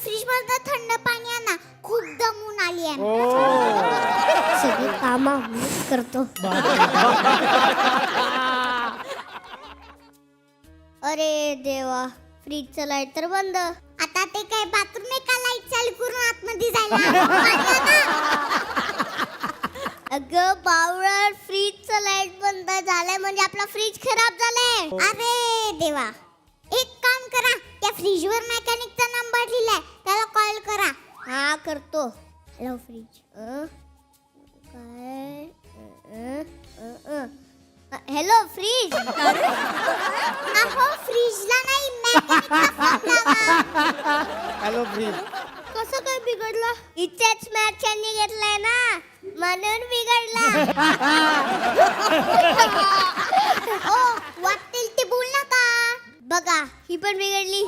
Fridge मधनं थंड पाणी आणा, खूप दमून आली आहे. सगळी कामं मीच करतो. अरे देवा, फ्रीजचं लाईट तर बंद. आता ते काय बाथरूम आहे का लाईट चालू करून आतमध्ये जायला? पाणी आणा. अगं बावळट, फ्रीजचं लाईट बंद झालंय म्हणजे आपला फ्रीज खराब झालाय. अरे देवा, एक काम करा, त्या फ्रीजवर मेकॅनिकचा नंबर लिहिलाय, त्याला कॉल करा. हा करतो. Hello fridge. काय हॅलो फ्रीज. अहो फ्रीजला नाही, मेकॅनिकला फोन लावा. Hello fridge. कसं काय बिघडलं? इथेच मॅचनी घेतलाय ना, म्हणून बिघडला. ओ वाटेल ते बोल नका. बघा, ही पण बिघडली.